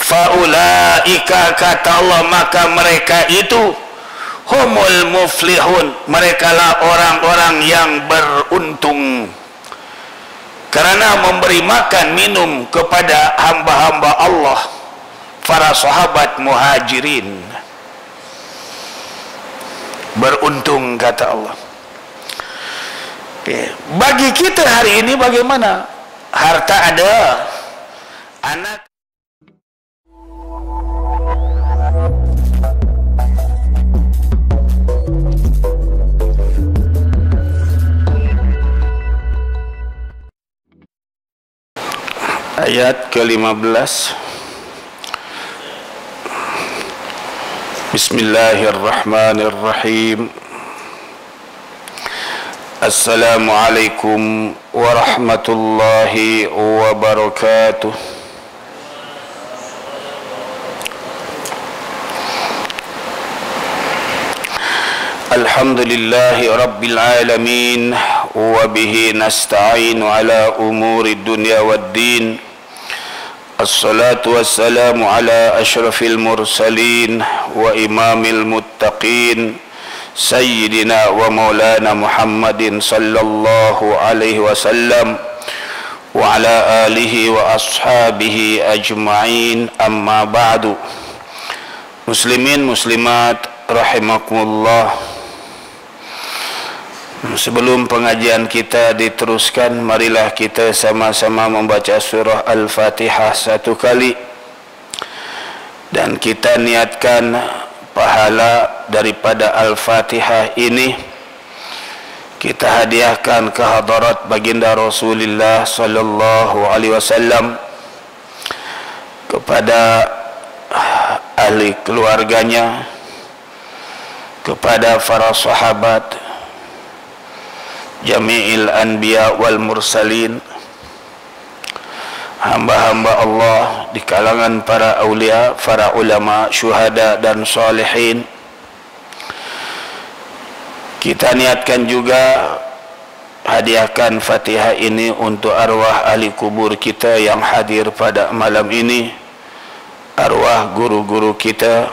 Faulaika, kata Allah, maka mereka itu humul muflihun, merekalah orang-orang yang beruntung karena memberi makan minum kepada hamba-hamba Allah, para sahabat muhajirin. Beruntung, kata Allah. Bagi kita hari ini bagaimana? Harta ada, anak ayat ke-15. Bismillahirrahmanirrahim. Assalamualaikum warahmatullahi wabarakatuh. Alhamdulillahi rabbil alamin, wa bihi nasta'inu ala umuri dunya waddin. Assalatu wassalamu ala ashrafil mursalin wa imamil muttaqin, sayyidina wa maulana Muhammadin sallallahu alaihi wasallam wa ala alihi wa ashabihi ajma'in, amma ba'du. Muslimin muslimat rahimakumullah. Sebelum pengajian kita diteruskan, marilah kita sama-sama membaca surah Al-Fatihah satu kali, dan kita niatkan pahala daripada Al-Fatihah ini kita hadiahkan ke hadarat baginda Rasulullah sallallahu alaihi wasallam, kepada ahli keluarganya, kepada para sahabat, jami'il anbiya wal mursalin, hamba-hamba Allah di kalangan para aulia, para ulama, syuhada dan salihin. Kita niatkan juga hadiahkan Fatihah ini untuk arwah ahli kubur kita yang hadir pada malam ini, arwah guru-guru kita,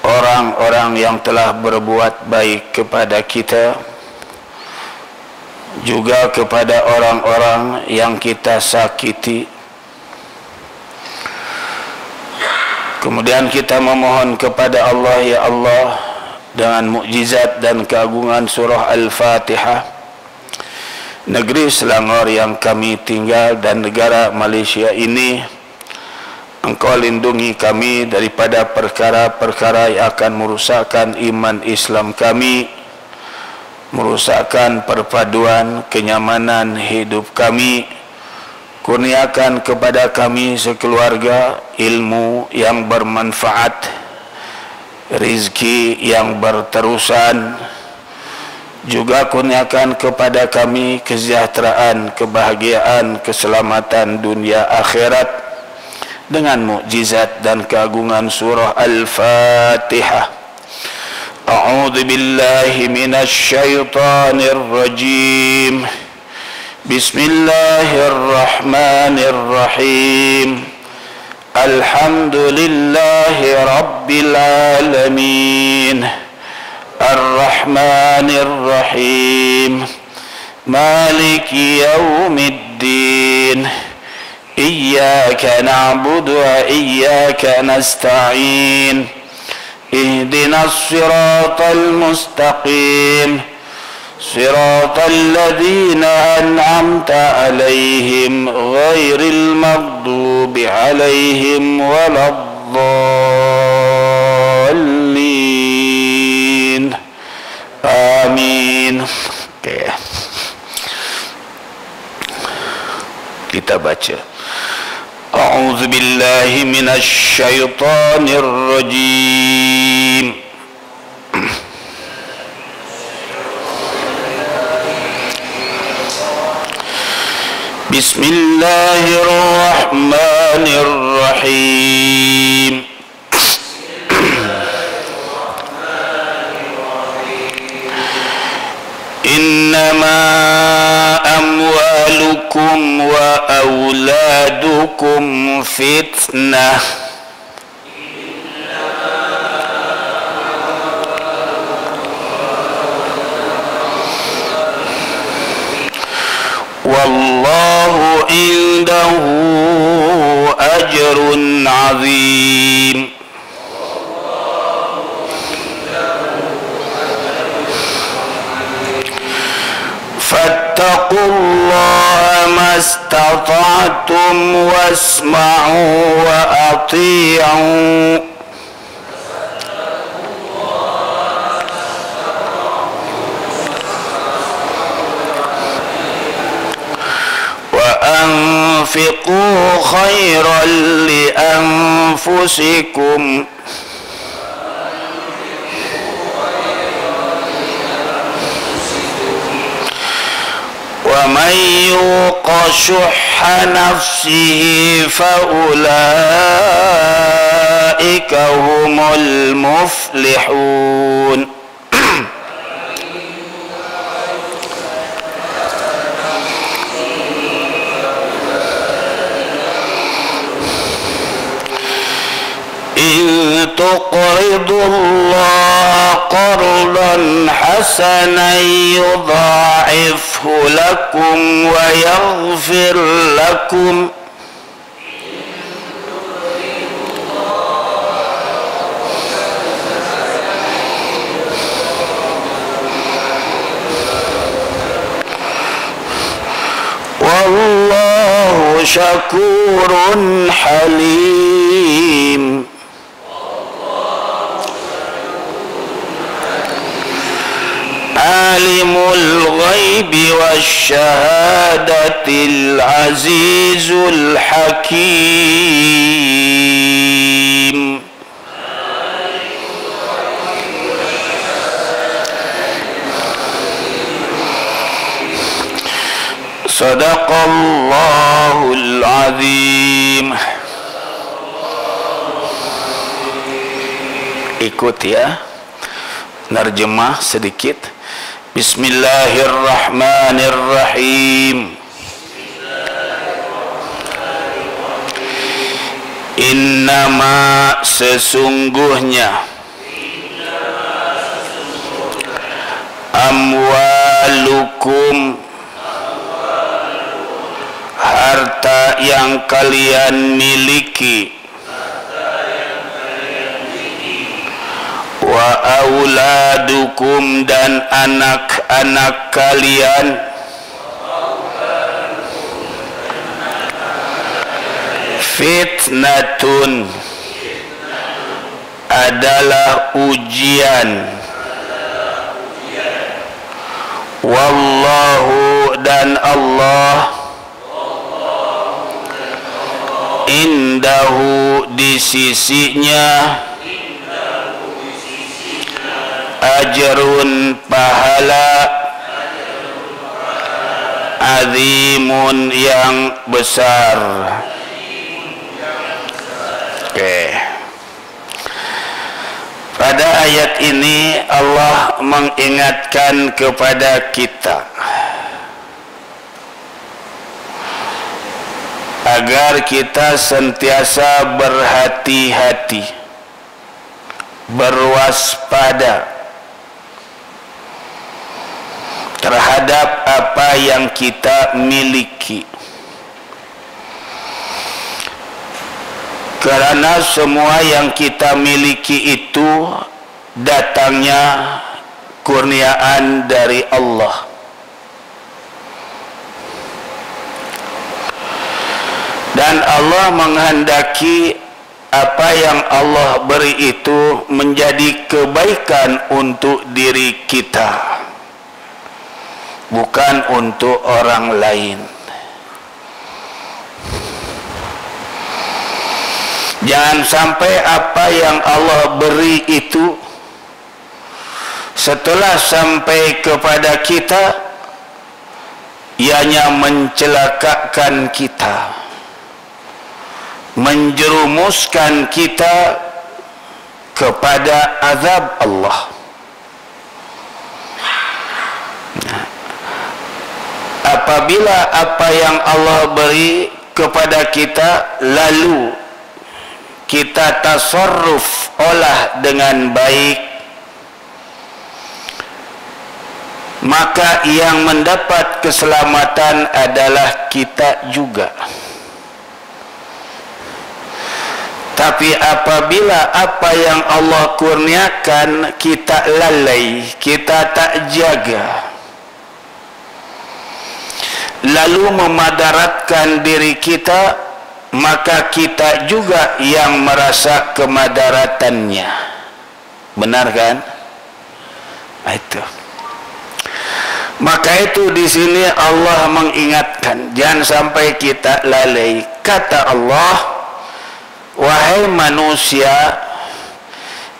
orang-orang yang telah berbuat baik kepada kita, juga kepada orang-orang yang kita sakiti. Kemudian kita memohon kepada Allah, ya Allah, dengan mukjizat dan keagungan surah Al-Fatihah, negeri Selangor yang kami tinggal dan negara Malaysia ini, Engkau lindungi kami daripada perkara-perkara yang akan merusakkan iman Islam kami, merusakkan perpaduan kenyamanan hidup kami. Kurniakan kepada kami sekeluarga ilmu yang bermanfaat, rizki yang berterusan. Juga kurniakan kepada kami kesejahteraan, kebahagiaan, keselamatan dunia akhirat dengan mukjizat dan keagungan surah Al-Fatihah. أعوذ بالله من الشيطان الرجيم. بسم الله الرحمن الرحيم. الحمد لله رب العالمين. الرحمن الرحيم. مالك يوم الدين. إياك نعبد وإياك نستعين. اهدنا الصراط المستقيم. صراط الذين أنعمت عليهم غير المغضوب عليهم ولا الضالين. آمين. Kita baca. أعوذ بالله من الشيطان الرجيم. بسم الله الرحمن الرحيم. إنما أموالكم وأولادكم fitnah. Wallahu indahu ajrun azim. Fattaqullaha mastata'tum wasma'u wa ati'u. Anfiqu khairan li anfusikum wa man yuqa shuhha nafsihi fa ulaika humul muflihun. تقرضوا الله قرضا حسنا يضاعفه لكم ويغفر لكم والله شكور حليم. Alimul ghaibi wasyahadatil azizul hakim. Sadaqallahul azim. Ikut ya, nerjemah sedikit. Bismillahirrahmanirrahim. Innama sesungguhnya amwalukum harta yang kalian miliki, wa auladukum dan anak-anak kalian, fitnatun adalah ujian, wallahu dan Allah, indahu di sisinya, ajrun pahala, azimun yang besar. Oke. Pada ayat ini Allah mengingatkan kepada kita agar kita sentiasa berhati-hati, berwaspada terhadap apa yang kita miliki, karena semua yang kita miliki itu datangnya kurniaan dari Allah. Dan Allah menghendaki apa yang Allah beri itu menjadi kebaikan untuk diri kita, bukan untuk orang lain. Jangan sampai apa yang Allah beri itu setelah sampai kepada kita ianya mencelakakan kita, menjerumuskan kita kepada azab Allah. Apabila apa yang Allah beri kepada kita, lalu kita tasarruf, olah dengan baik, maka yang mendapat keselamatan adalah kita juga. Tapi apabila apa yang Allah kurniakan kita lalai, kita tak jaga, lalu memadaratkan diri kita, maka kita juga yang merasa kemadaratannya. Benar kan? Itu. Maka itu di sini Allah mengingatkan, jangan sampai kita lalai. Kata Allah, wahai manusia,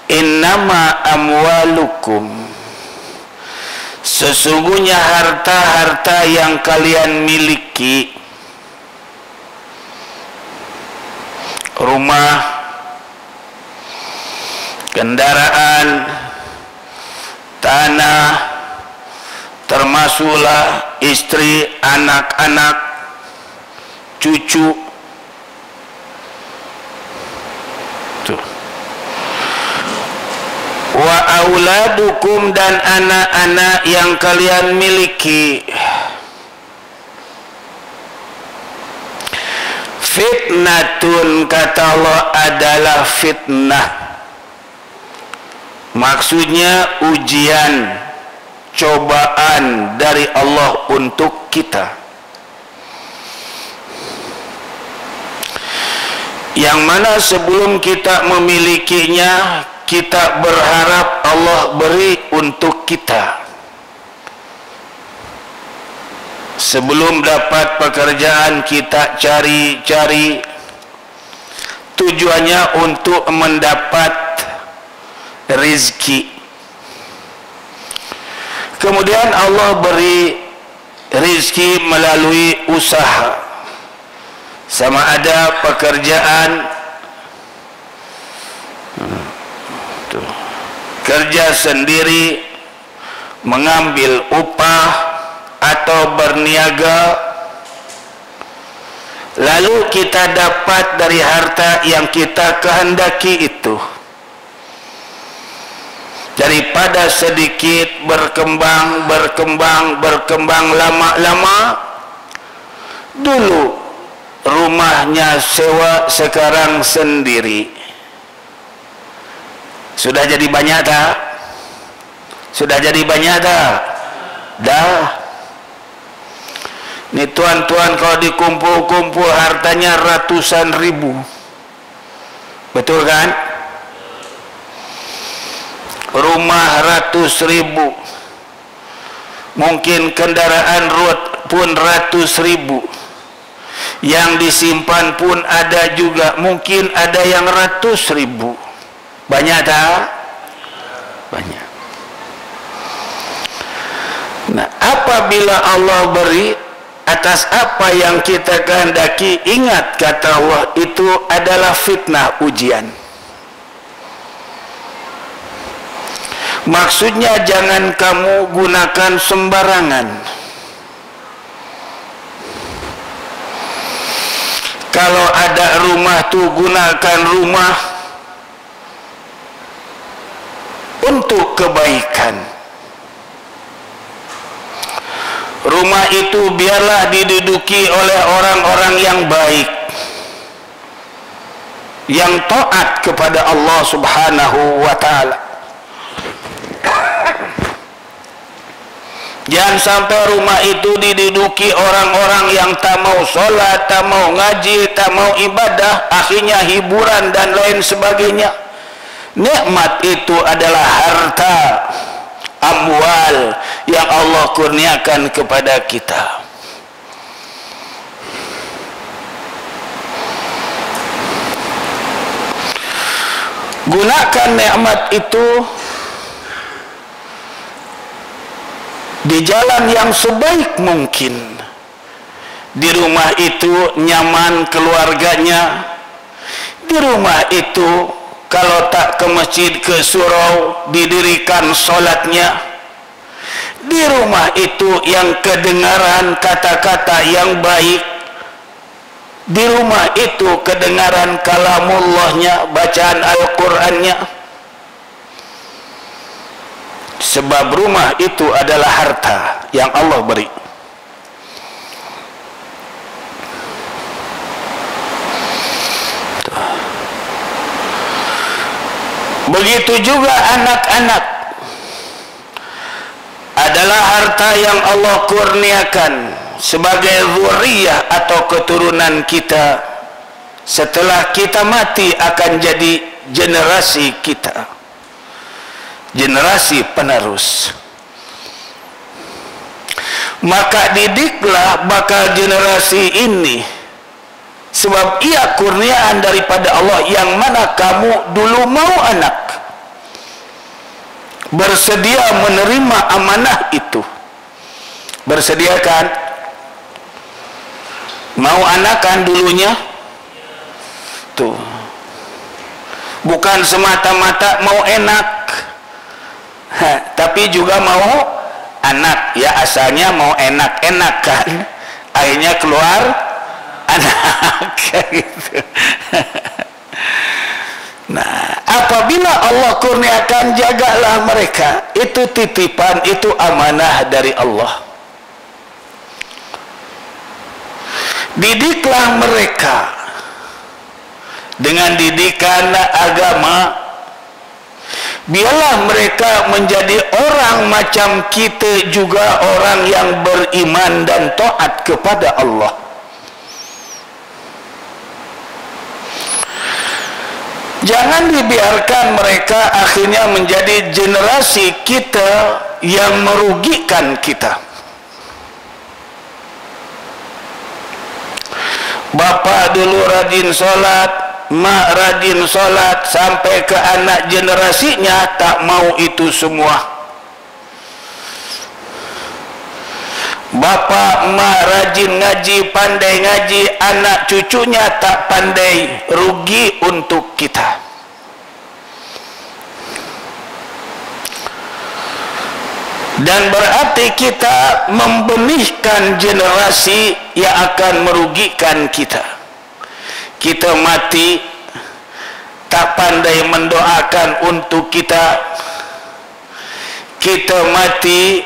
innama amwalukum, sesungguhnya harta-harta yang kalian miliki, rumah, kendaraan, tanah, termasuklah istri, anak-anak, cucu. Tuh. Wa auladukum, dan anak-anak yang kalian miliki. Fitnatun, kata Allah, adalah fitnah. Maksudnya ujian, cobaan dari Allah untuk kita, yang mana sebelum kita memilikinya, kita berharap Allah beri untuk kita. Sebelum dapat pekerjaan, kita cari-cari, tujuannya untuk mendapat rezeki. Kemudian Allah beri rezeki melalui usaha, sama ada pekerjaan, kerja sendiri, mengambil upah, atau berniaga, lalu kita dapat dari harta yang kita kehendaki itu. Daripada sedikit berkembang lama-lama, dulu rumahnya sewa, sekarang sendiri. Sudah jadi banyak tak? Sudah jadi banyak tak? Dah. Ini tuan-tuan kalau dikumpul-kumpul hartanya ratusan ribu. Betul kan? Rumah ratus ribu, mungkin kendaraan pun ratus ribu, yang disimpan pun ada juga, mungkin ada yang ratus ribu. Banyak tak? Banyak. Nah, apabila Allah beri atas apa yang kita kehendaki, ingat kata Allah, itu adalah fitnah, ujian. Maksudnya jangan kamu gunakan sembarangan. Kalau ada rumah tuh gunakan rumah untuk kebaikan. Rumah itu biarlah diduduki oleh orang-orang yang baik, yang taat kepada Allah Subhanahu wa ta'ala. Jangan sampai rumah itu diduduki orang-orang yang tak mau sholat, tak mau ngaji, tak mau ibadah, akhirnya hiburan dan lain sebagainya. Nikmat itu adalah harta, amwal yang Allah kurniakan kepada kita. Gunakan nikmat itu di jalan yang sebaik mungkin. Di rumah itu nyaman keluarganya. Di rumah itu kalau tak ke masjid, ke surau, didirikan solatnya. Di rumah itu yang kedengaran kata-kata yang baik, Di rumah itu kedengaran kalamullahnya, bacaan Al-Qur'annya. Sebab rumah itu adalah harta yang Allah beri. Begitu juga anak-anak adalah harta yang Allah kurniakan sebagai zuriyah atau keturunan kita. Setelah kita mati akan jadi generasi kita, generasi penerus. Maka didiklah bakal generasi ini, sebab ia kurniaan daripada Allah, yang mana kamu dulu mau anak, bersedia menerima amanah itu. Bersedia kan? Mau anak kan dulunya? Tuh. Bukan semata-mata mau enak, tapi juga mau anak. Ya asalnya mau enak-enak kan, akhirnya keluar anak. Gitu. Nah, apabila Allah kurniakan, jagalah mereka. Itu titipan, itu amanah dari Allah. Didiklah mereka dengan didikan agama. Biarlah mereka menjadi orang macam kita juga, orang yang beriman dan taat kepada Allah. Jangan dibiarkan mereka akhirnya menjadi generasi kita yang merugikan kita. Bapak dulu rajin sholat, mak rajin sholat, sampai ke anak generasinya tak mau itu semua. Bapak mak rajin ngaji, pandai ngaji, anak cucunya tak pandai, rugi untuk kita. Dan berarti kita membenihkan generasi yang akan merugikan kita. Kita mati tak pandai mendoakan untuk kita. Kita mati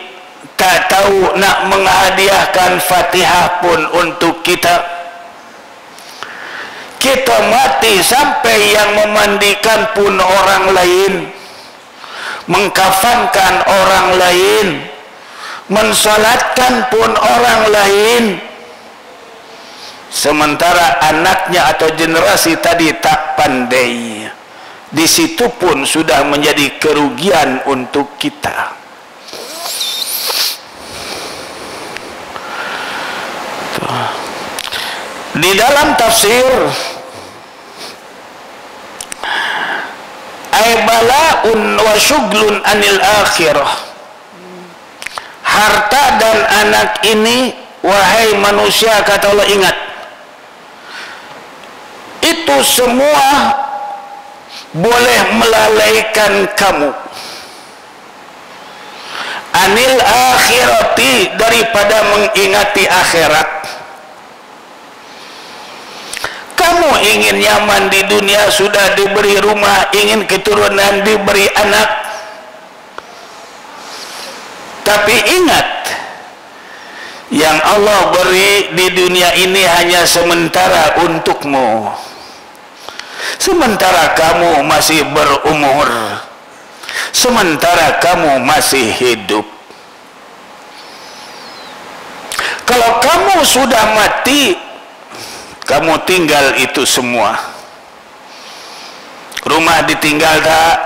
tak tahu nak menghadiahkan Fatihah pun untuk kita. Kita mati sampai yang memandikan pun orang lain, mengkafankan orang lain, mensalatkan pun orang lain, sementara anaknya atau generasi tadi tak pandai. Di situ pun sudah menjadi kerugian untuk kita. Di dalam tafsir, ay bala'un wa syuglun anil akhirah, harta dan anak ini, wahai manusia, kata Allah, ingat, itu semua boleh melalaikan kamu anil akhirati, daripada mengingati akhirat. Kamu ingin nyaman di dunia, sudah diberi rumah, ingin keturunan, diberi anak, tapi ingat, yang Allah beri di dunia ini hanya sementara untukmu. Sementara kamu masih berumur, sementara kamu masih hidup. Kalau kamu sudah mati, kamu tinggal itu semua. Rumah ditinggal tak?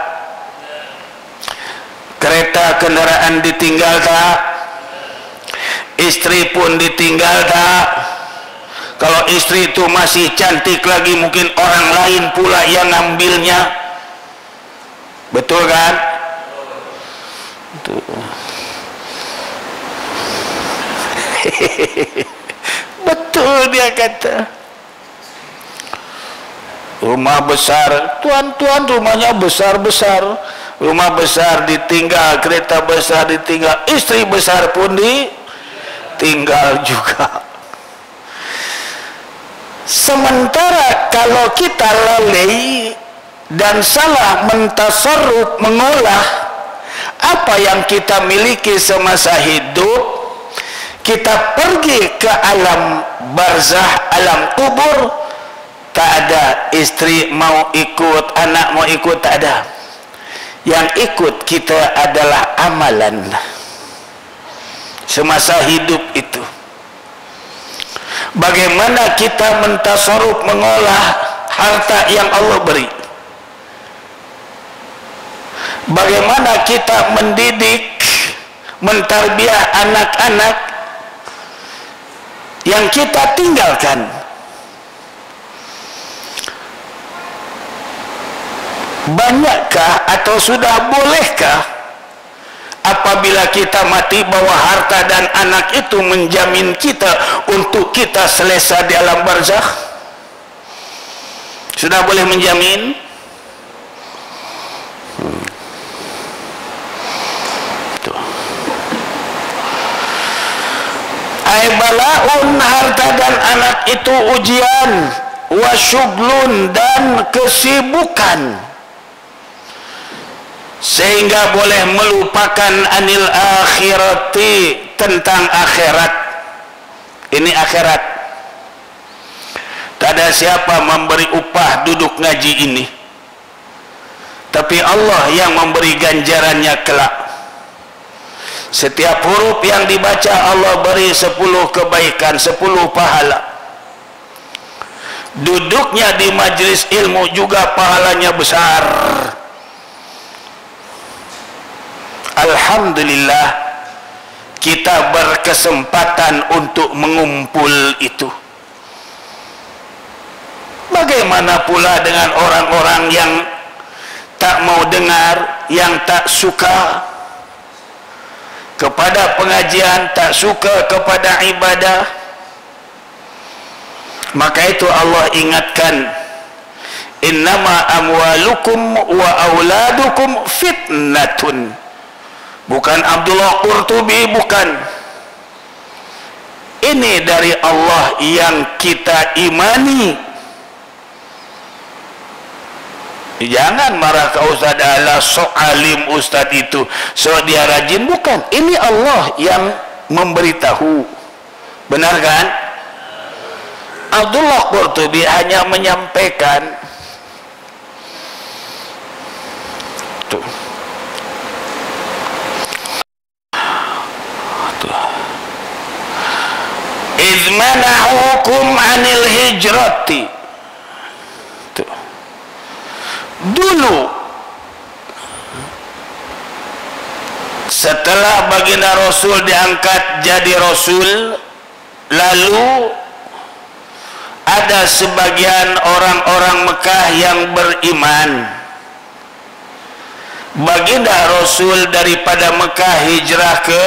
Kereta kendaraan ditinggal tak? Istri pun ditinggal tak? Kalau istri itu masih cantik lagi, mungkin orang lain pula yang ngambilnya. Betul kan? Betul. Betul dia kata. Rumah besar, tuan-tuan rumahnya besar-besar, rumah besar ditinggal, kereta besar ditinggal, istri besar pun ditinggal juga. Sementara kalau kita lalai dan salah mentasarruf, mengolah apa yang kita miliki semasa hidup, kita pergi ke alam barzah, alam kubur, tak ada istri mau ikut, anak mau ikut, tak ada. Yang ikut kita adalah amalan semasa hidup itu. Bagaimana kita mentasarruf, mengolah harta yang Allah beri, bagaimana kita mendidik, mentarbiah anak-anak yang kita tinggalkan. Banyakkah atau sudah bolehkah apabila kita mati bahwa harta dan anak itu menjamin kita untuk kita selesa di alam barzakh? Sudah boleh menjamin? Balaun, harta dan anak itu ujian, wasyuglun, dan kesibukan, sehingga boleh melupakan anil akhirati, tentang akhirat. Ini akhirat. Tak ada siapa memberi upah duduk ngaji ini, tapi Allah yang memberi ganjarannya kelak. Setiap huruf yang dibaca Allah beri 10 kebaikan, 10 pahala. Duduknya di majlis ilmu juga pahalanya besar. Alhamdulillah, kita berkesempatan untuk mengumpul itu. Bagaimana pula dengan orang-orang yang tak mau dengar, yang tak suka kepada pengajian, tak suka kepada ibadah? Maka itu Allah ingatkan, innama amwalukum wa auladukum fitnatun. Bukan Abdullah Qurtubi, bukan. Ini dari Allah yang kita imani. Jangan marah ke Ustaz, ala sok alim Ustaz itu, so dia rajin. Bukan, ini Allah yang memberitahu. Benar kan? Abdullah Qurtubi hanya menyampaikan. Tuh. Izmanahukum anil hijrati. Tuh. Dulu setelah baginda Rasul diangkat jadi Rasul, lalu ada sebagian orang-orang Mekah yang beriman. Baginda Rasul daripada Mekah hijrah ke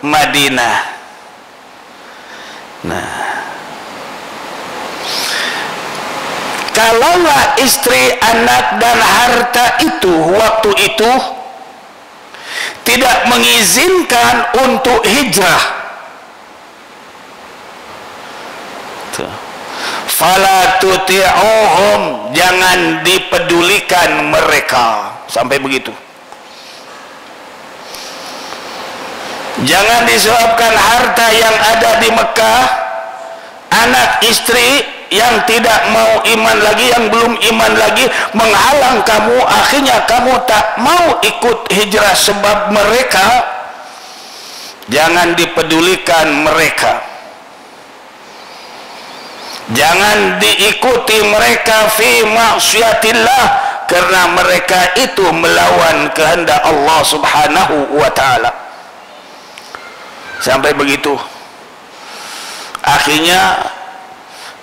Madinah. Nah, kalaulah istri, anak, dan harta itu waktu itu tidak mengizinkan untuk hijrah, fala tuti'uhum, jangan dipedulikan mereka. Sampai begitu. Jangan disebabkan harta yang ada di Mekah, anak istri yang tidak mau iman lagi, yang belum iman lagi, menghalang kamu, akhirnya kamu tak mau ikut hijrah sebab mereka. Jangan dipedulikan mereka, jangan diikuti mereka fi maksiatillah, karena mereka itu melawan kehendak Allah subhanahu wa ta'ala. Sampai begitu. Akhirnya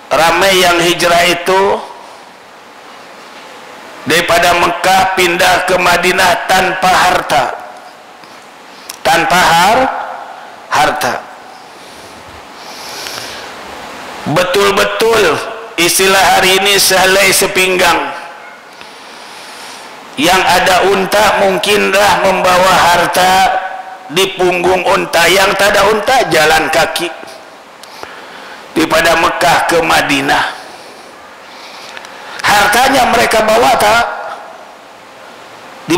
ramai yang hijrah itu daripada Mekah pindah ke Madinah tanpa harta, tanpa harta. Betul-betul istilah hari ini sehelai sepinggang. Yang ada unta mungkinlah membawa harta di punggung unta, yang tak ada unta jalan kaki daripada Mekah ke Madinah. Hartanya mereka bawa tak? Di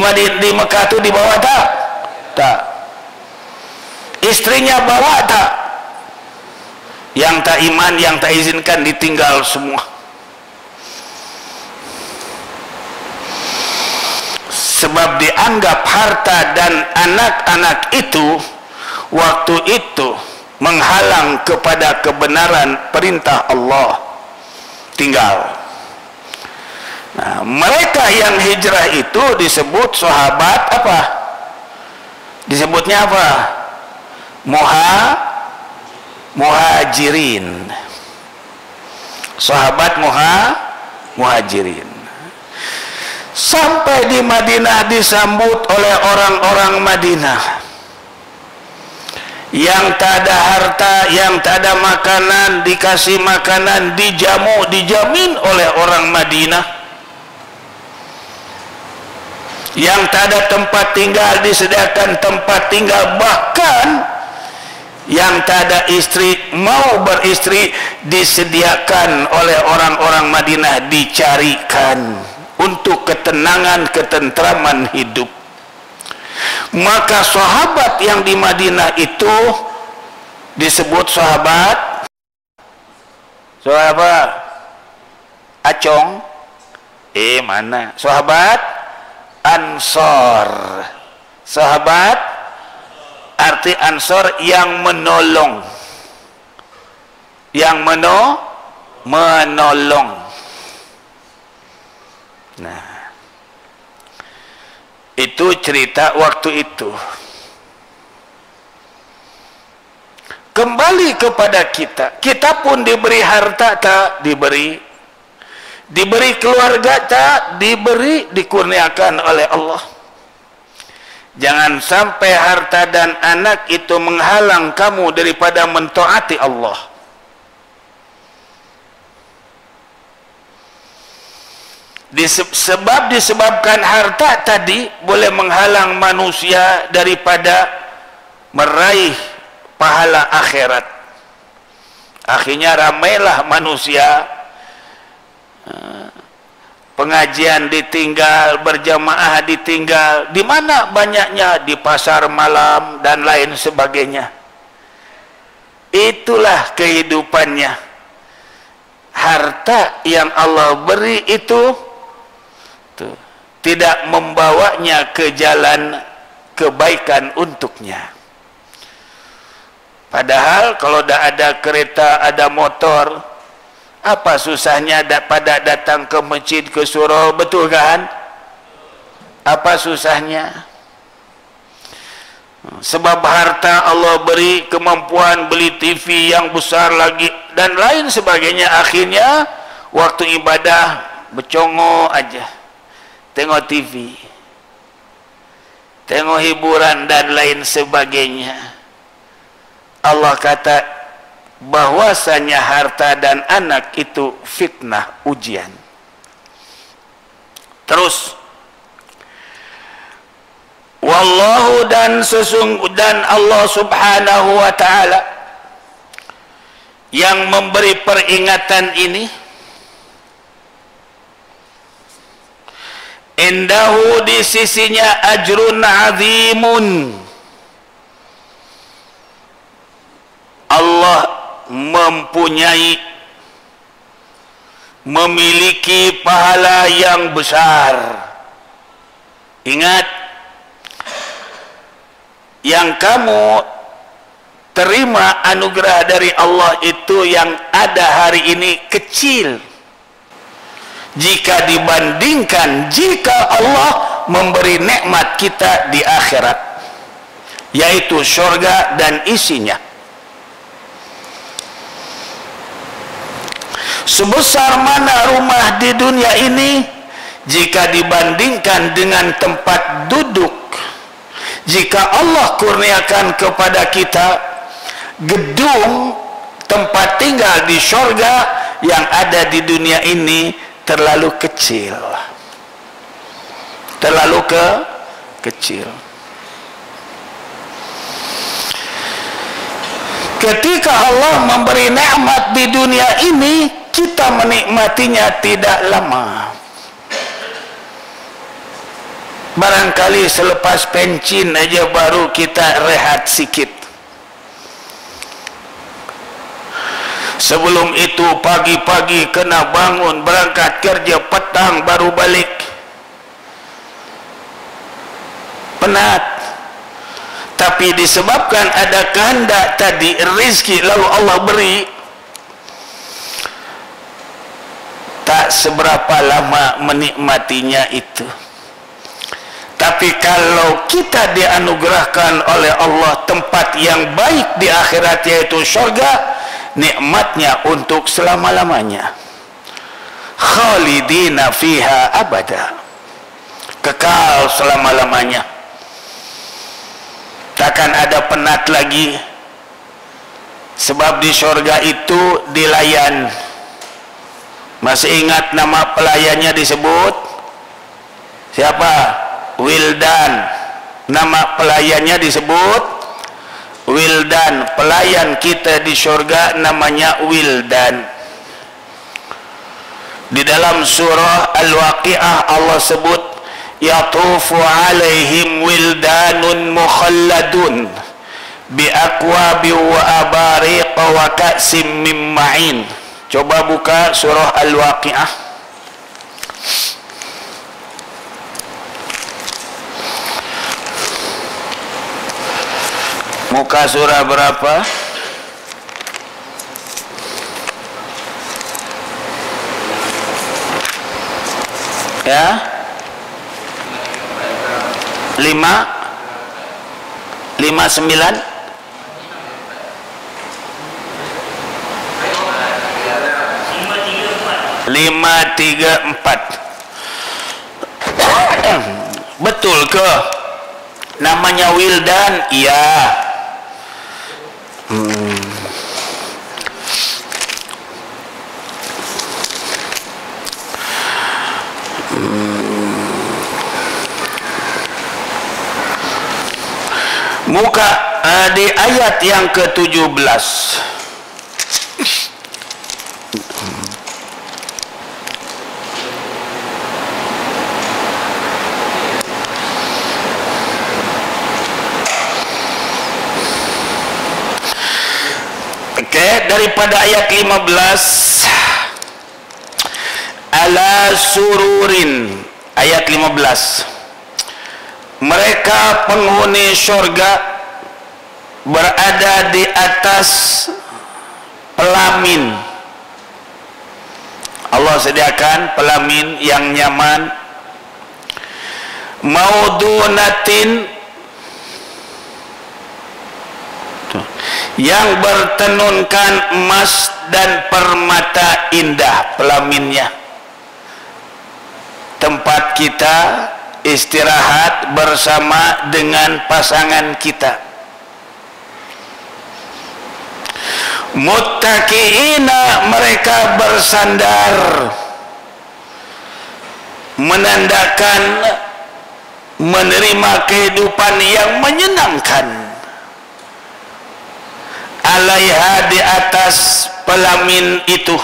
Mekah itu dibawa tak? Tak. Istrinya bawa tak? Yang tak iman, yang tak izinkan ditinggal semua. Sebab dianggap harta dan anak-anak itu waktu itu menghalang kepada kebenaran perintah Allah. Tinggal. Nah, mereka yang hijrah itu disebut sahabat apa? Disebutnya apa? Muhajirin. Sahabat muhajirin. Sampai di Madinah disambut oleh orang-orang Madinah yang tak ada harta, yang tak ada makanan, dikasih makanan, dijamu, dijamin oleh orang Madinah. Yang tak ada tempat tinggal, disediakan tempat tinggal. Bahkan yang tak ada istri, mau beristri, disediakan oleh orang-orang Madinah, dicarikan untuk ketenangan, ketentraman hidup. Maka sahabat yang di Madinah itu disebut sahabat Acong. Mana? Sahabat Ansor. Sahabat arti Ansor yang menolong. Yang menolong. Nah, itu cerita waktu itu. Kembali kepada kita. Kita pun diberi harta tak? Diberi. Diberi keluarga tak? Diberi, dikurniakan oleh Allah. Jangan sampai harta dan anak itu menghalang kamu daripada mentaati Allah. Sebab disebabkan harta tadi boleh menghalang manusia daripada meraih pahala akhirat. Akhirnya ramailah manusia, pengajian ditinggal, berjamaah ditinggal. Di mana banyaknya? Di pasar malam dan lain sebagainya. Itulah kehidupannya. Harta yang Allah beri itu tidak membawanya ke jalan kebaikan untuknya. Padahal kalau dah ada kereta, ada motor, apa susahnya pada datang ke masjid, ke surau, betul kan? Apa susahnya? Sebab harta Allah beri kemampuan beli TV yang besar lagi dan lain sebagainya. Akhirnya waktu ibadah bercongok aja, tengok TV, tengok hiburan dan lain sebagainya. Allah kata bahwasanya harta dan anak itu fitnah, ujian. Terus wallahu dan Allah subhanahu wa ta'ala yang memberi peringatan ini, indahu di sisinya ajrun azimun. Allah memiliki pahala yang besar. Ingat, yang kamu terima anugerah dari Allah itu yang ada hari ini kecil jika dibandingkan jika Allah memberi nikmat kita di akhirat, yaitu surga dan isinya. Sebesar mana rumah di dunia ini jika dibandingkan dengan tempat duduk, jika Allah kurniakan kepada kita gedung tempat tinggal di surga, yang ada di dunia ini terlalu kecil. Terlalu kecil. Ketika Allah memberi nikmat di dunia ini, kita menikmatinya tidak lama. Barangkali selepas pencin aja baru kita rehat sikit. Sebelum itu pagi-pagi kena bangun berangkat kerja, petang baru balik. Penat. Tapi disebabkan ada kehendak tadi, rezeki lalu Allah beri, tak seberapa lama menikmatinya itu. Tapi kalau kita dianugerahkan oleh Allah tempat yang baik di akhirat, yaitu syurga, nikmatnya untuk selama-lamanya. Khalidina fiha abada, kekal selama-lamanya. Takkan ada penat lagi, sebab di syurga itu dilayan. Masih ingat nama pelayannya disebut siapa? Wildan. Nama pelayannya disebut Wildan. Pelayan kita di syurga namanya Wildan. Di dalam surah Al-Waqi'ah Allah sebut, yatufu alaihim wildanun mukhalladun bi akwabi wa abariq wa ka'sim min ma'in. Coba buka surah Al-Waqi'ah. Muka surah berapa? Ya, 59 534. Betul ke namanya Wildan? Iya. Muka di ayat yang ke-17. Daripada ayat 15, ala sururin, ayat 15, mereka penghuni syurga berada di atas pelamin. Allah sediakan pelamin yang nyaman, maudunatin, yang bertenunkan emas dan permata indah. Pelaminnya tempat kita istirahat bersama dengan pasangan kita. Muttaqiina, mereka bersandar, menandakan menerima kehidupan yang menyenangkan. Alaiha, di atas pelamin itu,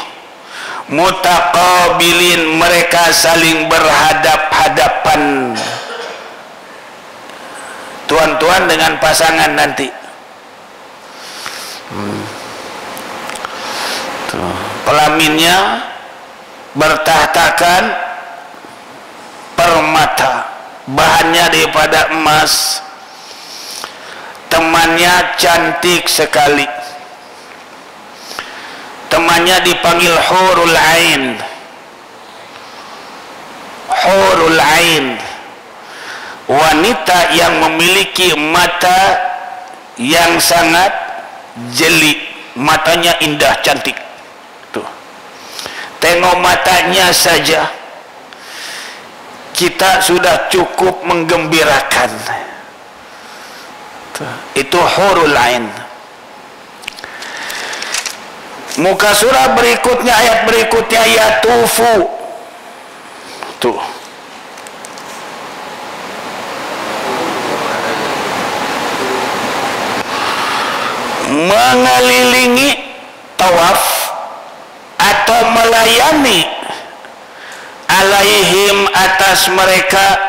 mutaqabilin, mereka saling berhadap-hadapan. Tuan-tuan dengan pasangan nanti. Pelaminnya bertahtakan permata, bahannya daripada emas. Temannya cantik sekali. Temannya dipanggil hurul ain. Hurul ain, wanita yang memiliki mata yang sangat jeli. Matanya indah, cantik. Tuh. Tengok matanya saja kita sudah cukup menggembirakan. Itu hurul ain. Muka surah berikutnya, ayat berikutnya, yatufu. Tuh. Mengelilingi, tawaf atau melayani alaihim atas mereka.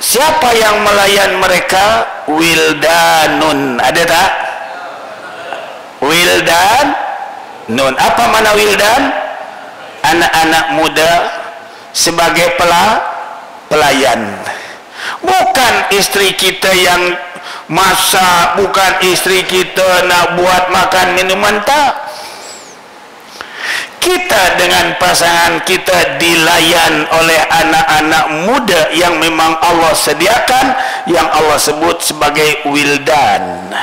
Siapa yang melayan mereka? Wildanun. Ada tak? Wildanun. Apa mana wildan? Anak-anak muda sebagai pelayan. Bukan istri kita yang masak, bukan istri kita nak buat makan minuman, tak. Kita dengan pasangan kita dilayan oleh anak-anak muda yang memang Allah sediakan, yang Allah sebut sebagai wildan.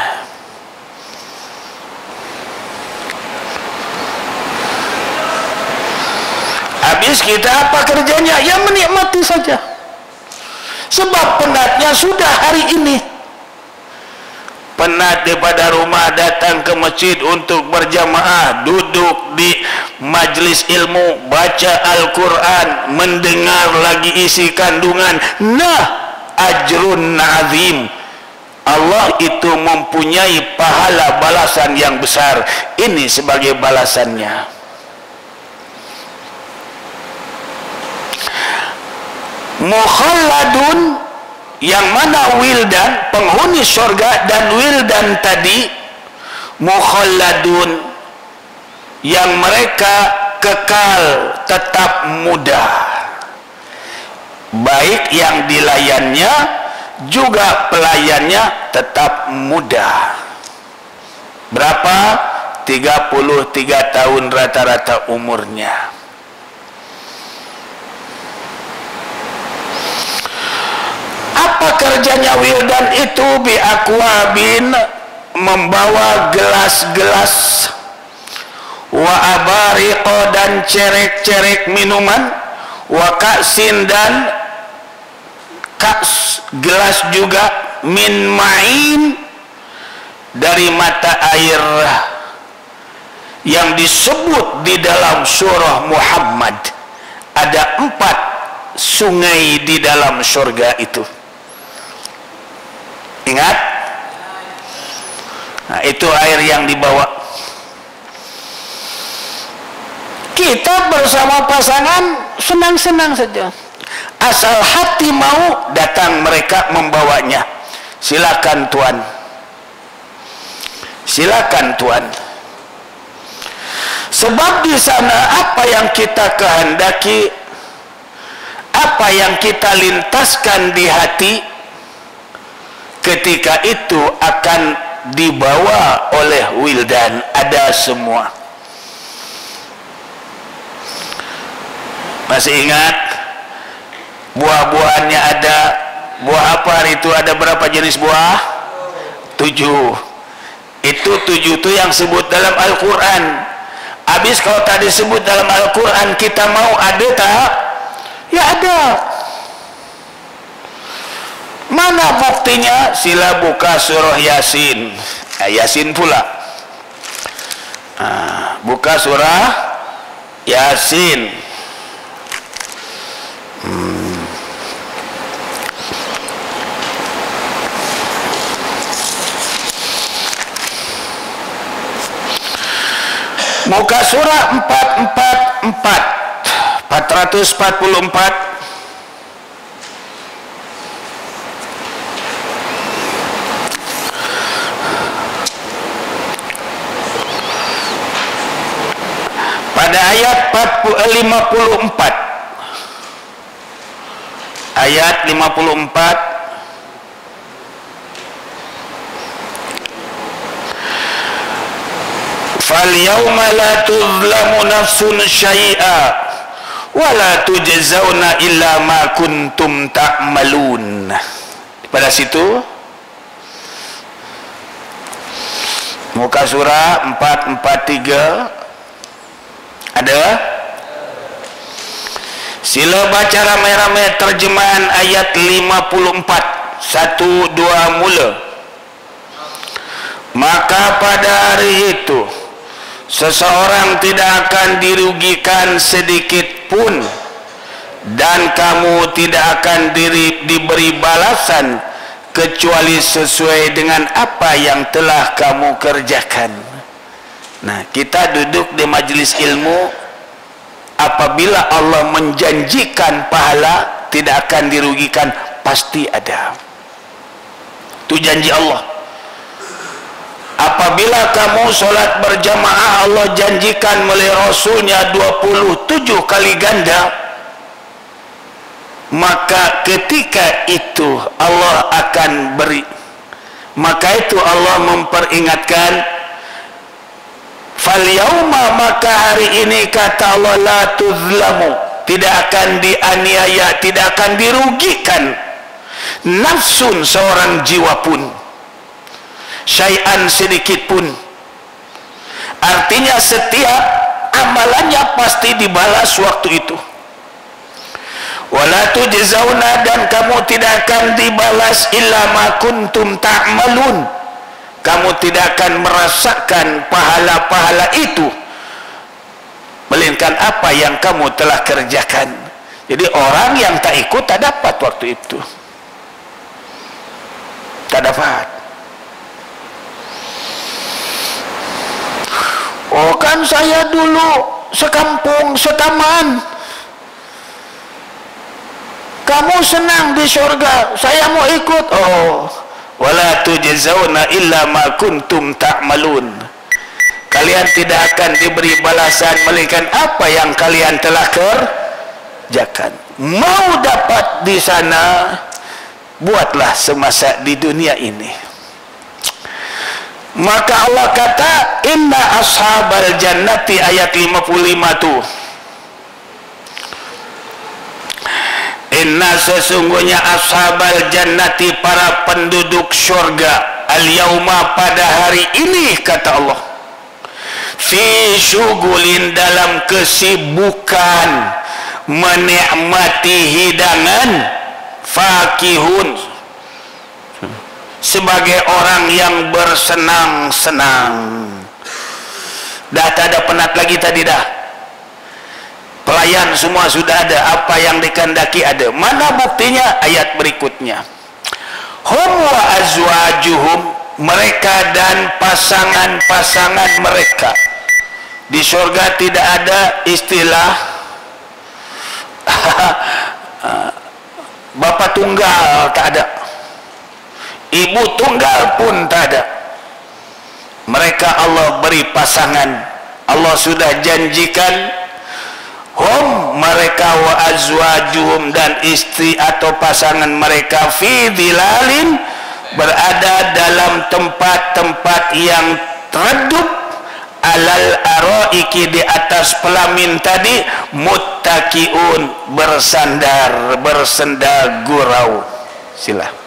Habis kita apa kerjanya? Ya menikmati saja. Sebab penatnya sudah hari ini. Penat daripada rumah datang ke masjid untuk berjamaah, duduk di majlis ilmu, baca Al-Quran, mendengar lagi isi kandungan. Nah, ajrun azim. Allah itu mempunyai pahala balasan yang besar. Ini sebagai balasannya. Mukhalladun, yang mana wildan penghuni surga, dan wildan tadi mukhalladun yang mereka kekal tetap muda, baik yang dilayannya juga pelayannya tetap muda. Berapa? 33 tahun rata-rata umurnya. Apa kerjanya wildan itu? Biakwabin, membawa gelas-gelas, wa abariqo, dan cerek-cerek minuman, wa ka'sin, dan ka's, gelas juga, min ma'in, dari mata air yang disebut di dalam surah Muhammad. Ada 4 sungai di dalam surga itu. Ingat? Nah, itu air yang dibawa. Kita bersama pasangan senang-senang saja. Asal hati mau, datang mereka membawanya. Silakan Tuan. Silakan Tuan. Sebab di sana apa yang kita kehendaki, apa yang kita lintaskan di hati, ketika itu akan dibawa oleh wildan. Ada semua. Masih ingat? Buah-buahannya ada. Buah apa hari itu? Ada berapa jenis buah? 7. Itu 7 itu yang sebut dalam Al-Quran. Habis kalau tak disebut dalam Al-Quran, kita mau ada tak? Ya ada. Mana buktinya? Sila buka surah Yasin. Yasin pula. Buka surah Yasin. Muka surah 444. Pada ayat 54. Ayat 54. Falyawma la tuzlamu nafsun syai'a wa la tujzauna illa ma kuntum ta'malun. Pada situ muka surah 443 ada. Sila baca ramai-ramai terjemahan ayat 54 1, 2 mula. Maka pada hari itu seseorang tidak akan dirugikan sedikit pun, dan kamu tidak akan diberi balasan kecuali sesuai dengan apa yang telah kamu kerjakan. Nah, kita duduk di majlis ilmu, apabila Allah menjanjikan pahala tidak akan dirugikan, pasti ada. Itu janji Allah. Apabila kamu sholat berjamaah, Allah janjikan melalui Rasulnya 27 kali ganda, maka ketika itu Allah akan beri. Maka itu Allah memperingatkan, fal yauma, maka hari ini kata Allah, la tuzlamu, tidak akan dianiaya, tidak akan dirugikan nafsun, seorang jiwa pun, syai'an, sedikit pun. Artinya setiap amalannya pasti dibalas waktu itu. Wala tujzauna, dan kamu tidak akan dibalas illa ma kuntum ta'malun, kamu tidak akan merasakan pahala-pahala itu melainkan apa yang kamu telah kerjakan. Jadi orang yang tak ikut tak dapat waktu itu, tak dapat. Oh, kan saya dulu sekampung, setaman, kamu senang di surga, saya mau ikut. Oh, wala tujzauna illa ma kuntum ta'malun, kalian tidak akan diberi balasan melainkan apa yang kalian telah kerjakan. Mau dapat di sana, buatlah semasa di dunia ini. Maka Allah kata, inna ashabal jannati, ayat 55 tu, inna, sesungguhnya, ashabal jannati, para penduduk syurga, al yauma, pada hari ini, kata Allah, fi syugulin, dalam kesibukan menikmati hidangan, fakihun, sebagai orang yang bersenang-senang. Dah tak ada penat lagi tadi dah. Pelayan semua sudah ada, apa yang dikehendaki ada. Mana buktinya? Ayat berikutnya. Hum wa azwajuhum, mereka dan pasangan-pasangan mereka. Di surga tidak ada istilah bapa tunggal, tak ada. Ibu tunggal pun tak ada. Mereka Allah beri pasangan. Allah sudah janjikan, hum, mereka, wa azwajuhum, dan istri atau pasangan mereka, fi dhilalin, berada dalam tempat-tempat yang teredup, alal araiki, di atas pelamin tadi, muttaqiun, bersandar, bersenda gurau. Sila.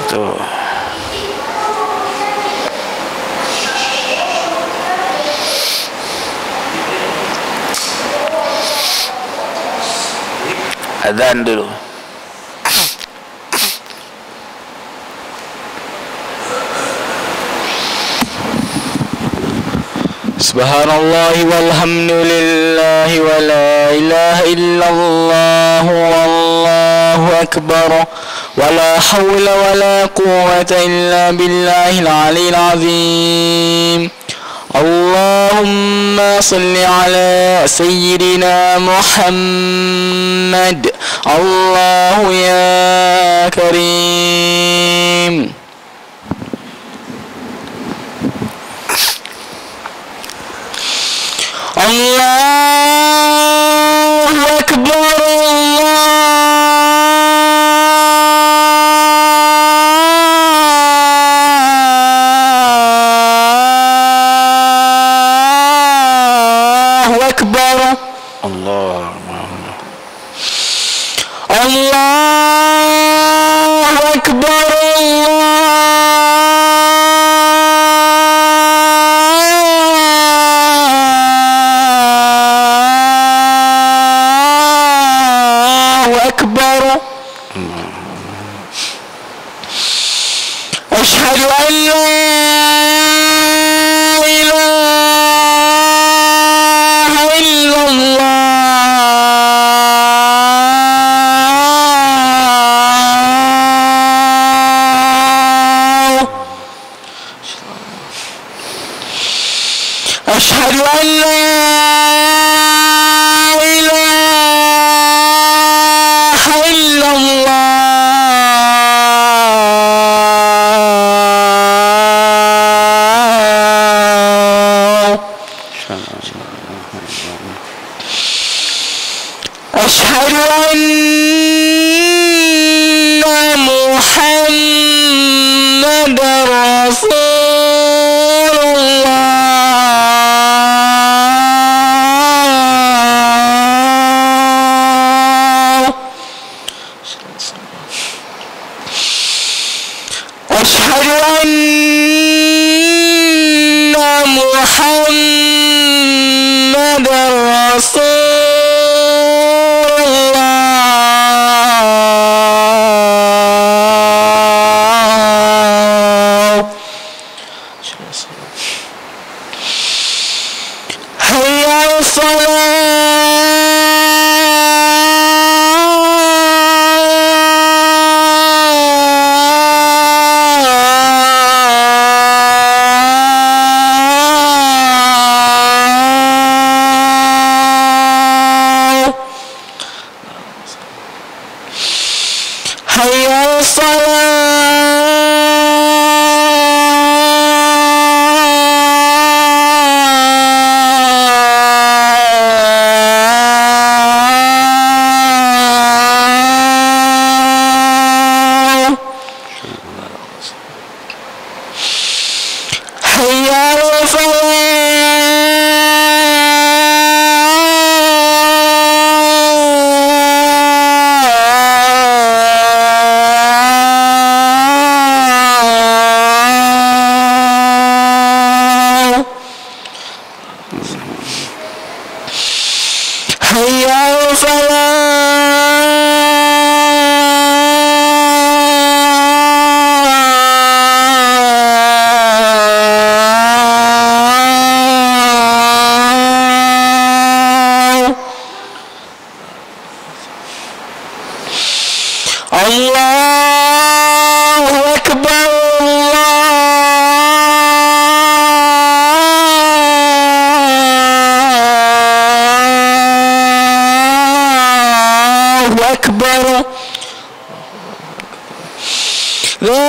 Tuh. Adzan dulu. Subhanallah walhamdulillah wa la ilaha illallah wallahu akbar wa la hawla wa la quwwata illa billahil aliyyil azim. Allahumma salli ala sayyidina Muhammad. Allahu ya karim. Allahu akbar, Allahu akbar, Allahu akbar, Asyhadu anna Muhammadar Rasulullah. Asyhadu anna Muhammadar Rasulullah. Allahu Akbar, Allahu Akbar. La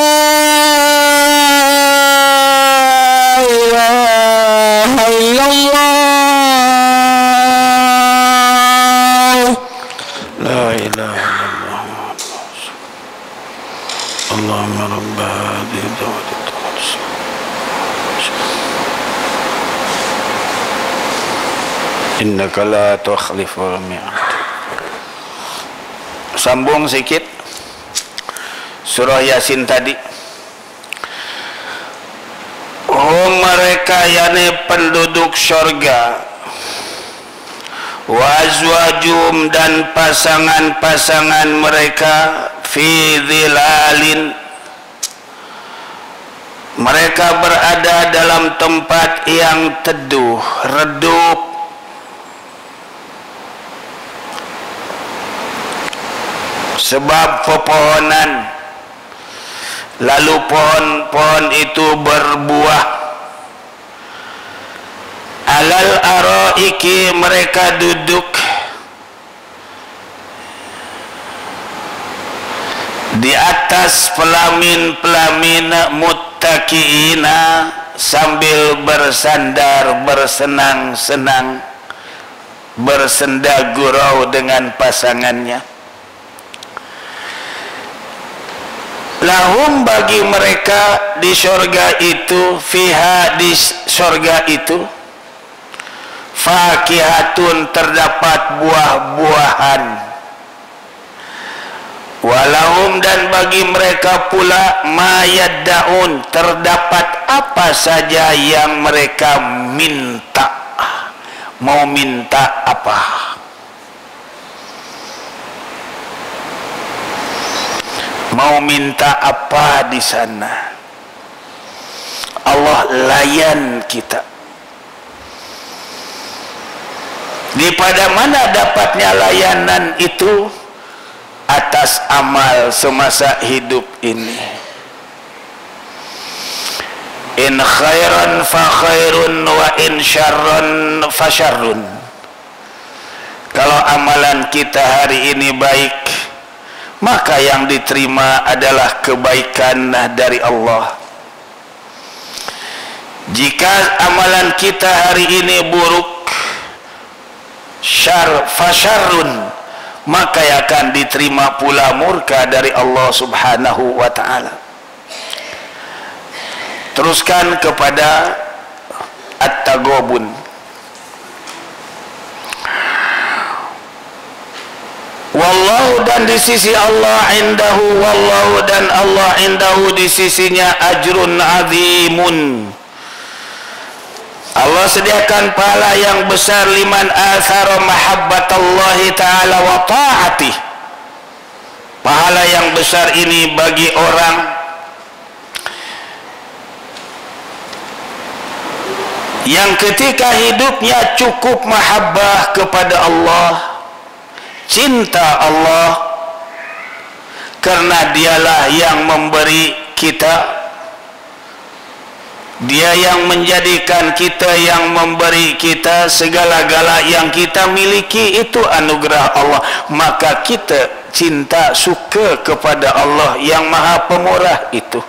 ilaha illallah. La ilaha illallah. Allahumma rabb hadhihi ad-da'wati at-tammah. Innaka la tukhliful mi'ad. Sambung sikit surah Yasin tadi. Oh, mereka yakni penduduk syurga, wa azwajum, dan pasangan-pasangan mereka, fi dhilalin, mereka berada dalam tempat yang teduh, redup. Sebab pepohonan, lalu pohon-pohon itu berbuah. Alal araiki, mereka duduk di atas pelamin-pelamin, muttaqiina, sambil bersandar, bersenang-senang, bersenda gurau dengan pasangannya. Lahum, bagi mereka di surga itu, fiha, di surga itu, fakihatun, terdapat buah-buahan. Walahum, dan bagi mereka pula, mayaddaun, terdapat apa saja yang mereka minta. Mau minta apa? Mau minta apa di sana? Allah layan kita. Di pada mana dapatnya layanan itu? Atas amal semasa hidup ini. In khairan fa khairun, wa in syarran fa syarrun. Kalau amalan kita hari ini baik, maka yang diterima adalah kebaikan dari Allah. Jika amalan kita hari ini buruk, syar fasyarrun, maka akan diterima pula murka dari Allah Subhanahu wa taala. Teruskan kepada At-Taghabun. Wallahu, dan di sisi Allah, indahu, wallahu, dan Allah indahu, di sisinya, ajrun azimun, Allah sediakan pahala yang besar liman athara mahabbatallahi ta'ala wa ta'atih. Pahala yang besar ini bagi orang yang ketika hidupnya cukup mahabbah kepada Allah, cinta Allah, karena dialah yang memberi kita, dia yang menjadikan kita, yang memberi kita segala-gala yang kita miliki, itu anugerah Allah. Maka kita cinta, suka kepada Allah yang maha pemurah itu.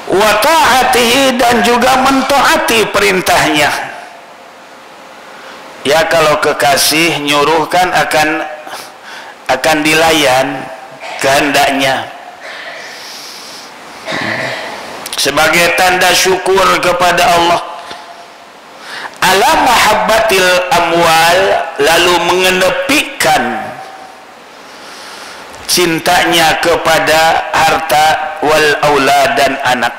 Wa ta'atihi, dan juga mentaati perintahnya. Ya, kalau kekasih nyuruh kan akan dilayan kehendaknya. Sebagai tanda syukur kepada Allah ala mahabbatil amwal, lalu mengenepikan cintanya kepada harta, wal aulad, dan anak.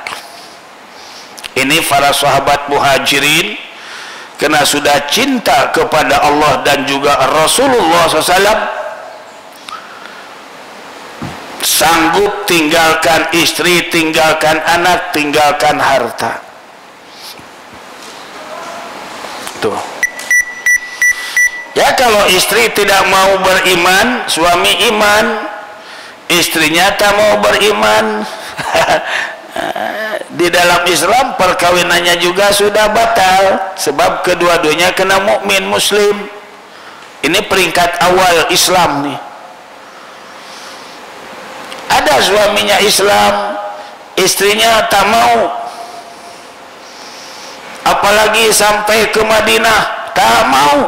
Ini para sahabat muhajirin karena sudah cinta kepada Allah dan juga Rasulullah SAW, sanggup tinggalkan istri, tinggalkan anak, tinggalkan harta. Tuh. Ya, kalau istri tidak mau beriman, suami iman, istrinya tak mau beriman, di dalam Islam perkawinannya juga sudah batal, sebab kedua-duanya kena mukmin muslim. Ini peringkat awal Islam nih. Ada suaminya Islam, istrinya tak mau, apalagi sampai ke Madinah tak mau.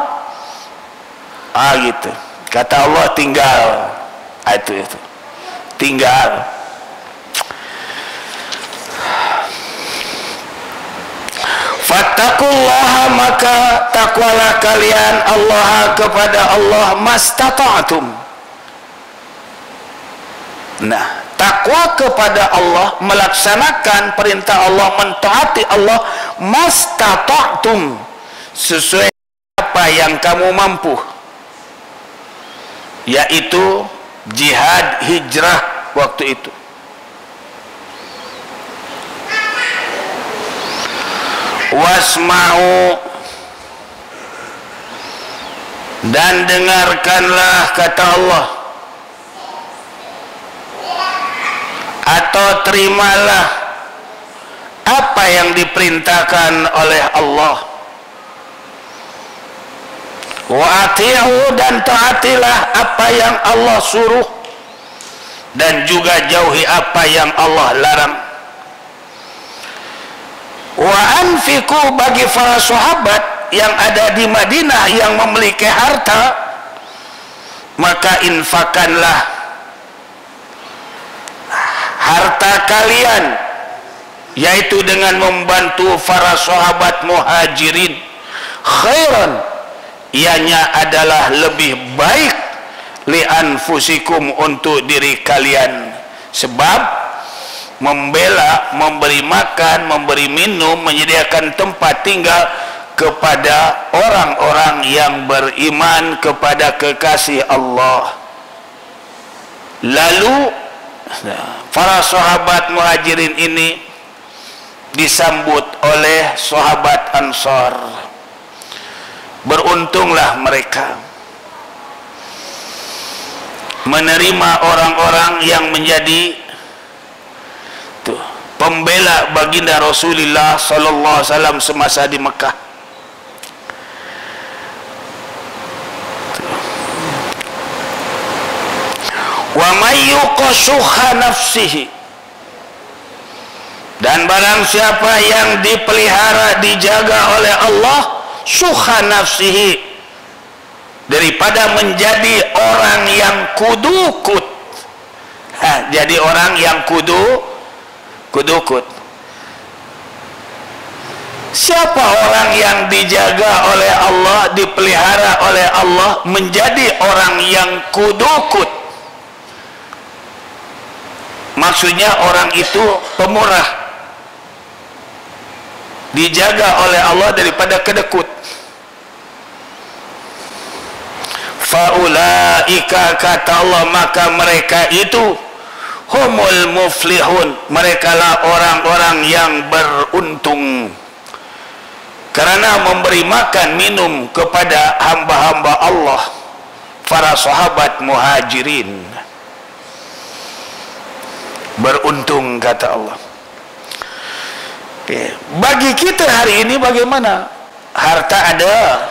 Gitu. Kata Allah, tinggal. Itu tinggal. Fattaqullaha, maka takwalah kalian Allah, kepada Allah, mastata'tum. Nah, takwa kepada Allah, melaksanakan perintah Allah, mentaati Allah, mastata'tum, sesuai apa yang kamu mampu, yaitu jihad, hijrah waktu itu. Wasma'u, dan dengarkanlah, kata Allah, atau terimalah apa yang diperintahkan oleh Allah. Wa ati'u, dan taatilah apa yang Allah suruh, dan juga jauhi apa yang Allah larang. Wa anfiqu, bagi para sahabat yang ada di Madinah yang memiliki harta, maka infakanlah harta kalian, yaitu dengan membantu para sahabat muhajirin, khairan, ianya adalah lebih baik, li anfusikum, untuk diri kalian. Sebab membela, memberi makan, memberi minum, menyediakan tempat tinggal kepada orang-orang yang beriman kepada kekasih Allah. Lalu para sahabat muhajirin ini disambut oleh sahabat Ansar. Beruntunglah mereka menerima orang-orang yang menjadi pembela baginda Rasulullah sallallahu alaihi wasallam semasa di Mekah. Wa may yuqashuha nafsihi, Dan barang siapa yang dipelihara, dijaga oleh Allah, syuha nafsihi, daripada menjadi orang yang kudukut. Jadi orang yang kudukut. Siapa orang yang dijaga oleh Allah, dipelihara oleh Allah, menjadi orang yang kudukut? Maksudnya orang itu pemurah, dijaga oleh Allah daripada kedekut. Faulaika, kata Allah, maka mereka itu humul muflihun, merekalah orang-orang yang beruntung, karena memberi makan minum kepada hamba-hamba Allah, para sahabat muhajirin. Beruntung, kata Allah. Bagi kita hari ini bagaimana? Harta ada,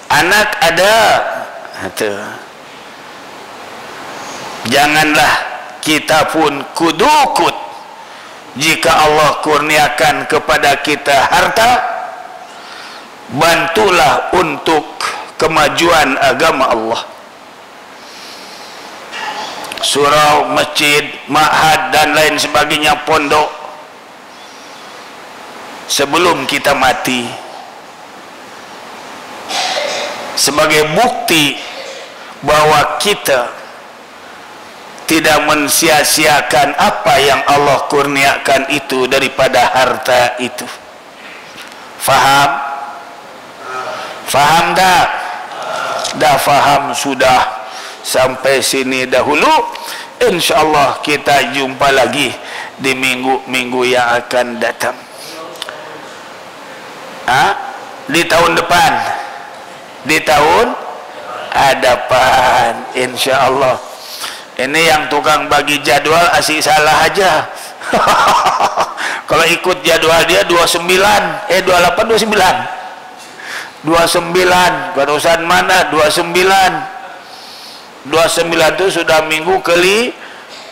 anak ada. Janganlah kita pun kudukut. Jika Allah kurniakan kepada kita harta, bantulah untuk kemajuan agama Allah. Surau, masjid, ma'had dan lain sebagainya, pondok, sebelum kita mati, sebagai bukti bahwa kita tidak mensia-siakan apa yang Allah kurniakan itu daripada harta itu. Faham? Faham tak? Dah faham sudah. Sampai sini dahulu. InsyaAllah kita jumpa lagi di minggu-minggu yang akan datang. Di tahun depan, di tahun hadapan, InsyaAllah. Ini yang tukang bagi jadwal asyik salah aja. Kalau ikut jadwal dia 28, 29 barusan mana 29 itu sudah minggu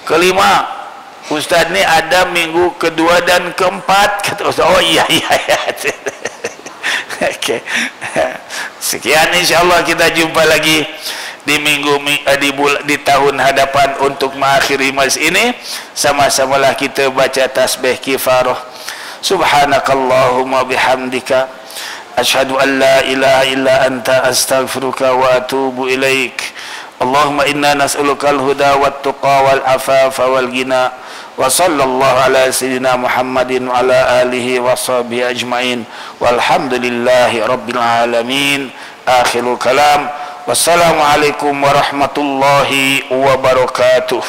kelima. Ustaz ni ada minggu kedua dan keempat, kata Ustaz. Oh iya. Okay. Sekian, insyaallah kita jumpa lagi di di tahun hadapan untuk mengakhiri majlis ini. Sama-samalah kita baca tasbih kifarah. Subhanakallahumma bihamdika asyhadu an la ilaha illa anta astaghfiruka wa atubu ilaik. Allahumma inna nas'aluka al-huda wat-tuqa wal-afafa wal-ghina wa sallallahu ala sayyidina Muhammadin wa ala alihi wa sahbihi ajma'in walhamdulillahi rabbil alamin. Akhirul kalam. Wassalamualaikum warahmatullahi wabarakatuh.